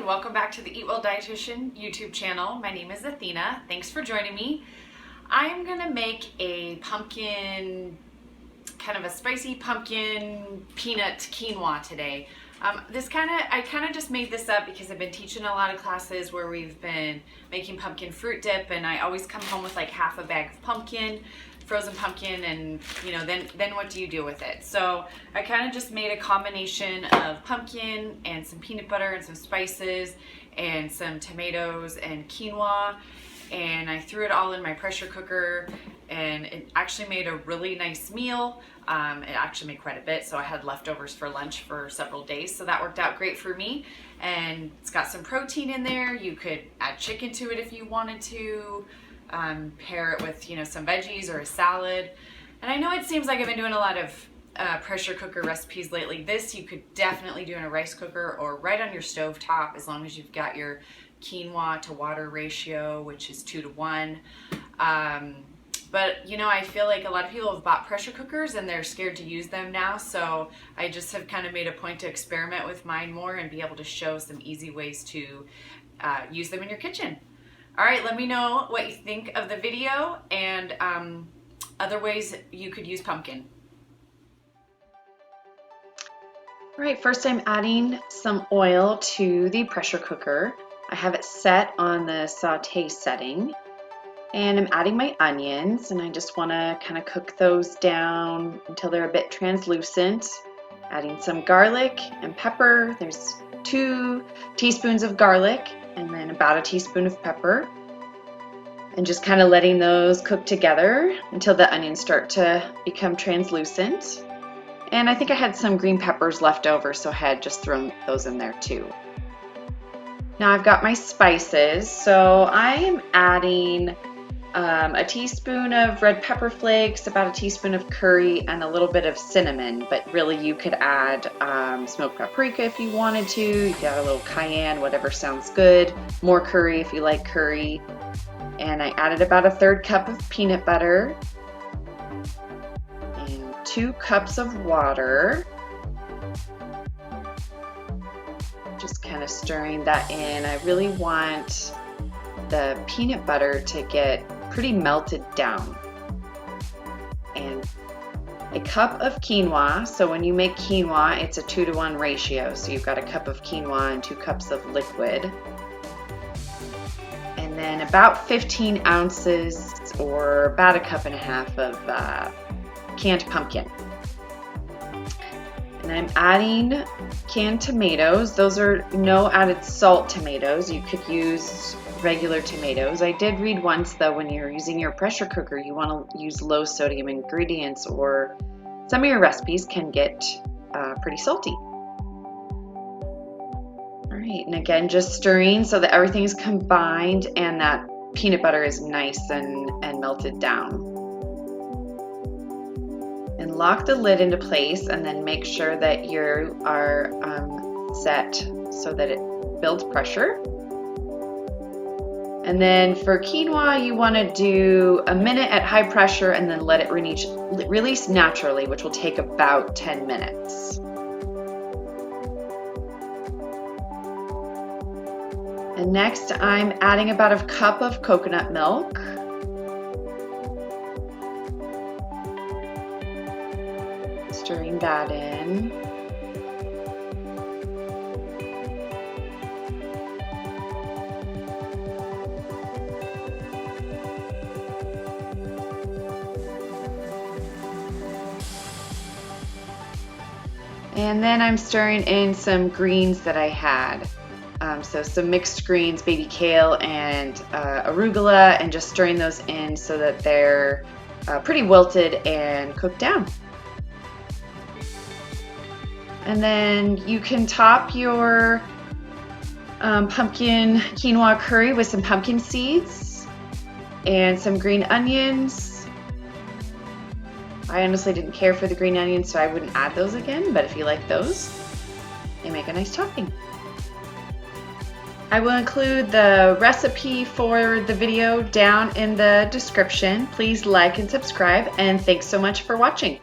Hi, welcome back to the Eat Well Dietitian YouTube channel. My name is Athena. Thanks for joining me. I'm gonna make a pumpkin, kind of a spicy pumpkin peanut quinoa today. I kind of just made this up because I've been teaching a lot of classes where we've been making pumpkin fruit dip, and I always come home with like half a bag of pumpkin, frozen pumpkin, and you know, then what do you do with it? So I kind of just made a combination of pumpkin and some peanut butter and some spices and some tomatoes and quinoa, and I threw it all in my pressure cooker, and it actually made a really nice meal. It actually made quite a bit, so I had leftovers for lunch for several days, so that worked out great for me. And it's got some protein in there. You could add chicken to it if you wanted to. Pair it with, you know, some veggies or a salad. And I know it seems like I've been doing a lot of pressure cooker recipes lately. This you could definitely do in a rice cooker or right on your stove top, as long as you've got your quinoa to water ratio, which is 2 to 1. But you know, I feel like a lot of people have bought pressure cookers and they're scared to use them now, so I just have kind of made a point to experiment with mine more and be able to show some easy ways to use them in your kitchen. All right, let me know what you think of the video and other ways you could use pumpkin. All right, first I'm adding some oil to the pressure cooker. I have it set on the saute setting, and I'm adding my onions, and I just want to kind of cook those down until they're a bit translucent. Adding some garlic and pepper. There's 2 teaspoons of garlic and then about a teaspoon of pepper, and just kind of letting those cook together until the onions start to become translucent. And I think I had some green peppers left over, so I had just thrown those in there too. Now I've got my spices, so I am adding a teaspoon of red pepper flakes, about a teaspoon of curry, and a little bit of cinnamon, but really you could add smoked paprika if you wanted to. You could add a little cayenne, whatever sounds good. More curry if you like curry. And I added about a 1/3 cup of peanut butter and 2 cups of water. Just kind of stirring that in. I really want the peanut butter to get pretty melted down. And a cup of quinoa, so when you make quinoa, it's a 2 to 1 ratio, so you've got a cup of quinoa and 2 cups of liquid. And then about 15 ounces or about a cup and a half of canned pumpkin. And I'm adding canned tomatoes. Those are no added salt tomatoes. You could use regular tomatoes. I did read once though, when you're using your pressure cooker, you want to use low sodium ingredients, or some of your recipes can get pretty salty. All right, and again, just stirring so that everything is combined and that peanut butter is nice and melted down. And lock the lid into place, and then make sure that you are set so that it builds pressure. And then for quinoa, you want to do a minute at high pressure and then let it release naturally, which will take about 10 minutes. And next I'm adding about a cup of coconut milk. Stirring that in. And then I'm stirring in some greens that I had. So some mixed greens, baby kale and arugula, and just stirring those in so that they're pretty wilted and cooked down. And then you can top your pumpkin quinoa curry with some pumpkin seeds and some green onions. I honestly didn't care for the green onions, so I wouldn't add those again, but if you like those, they make a nice topping. I will include the recipe for the video down in the description. Please like and subscribe, and thanks so much for watching.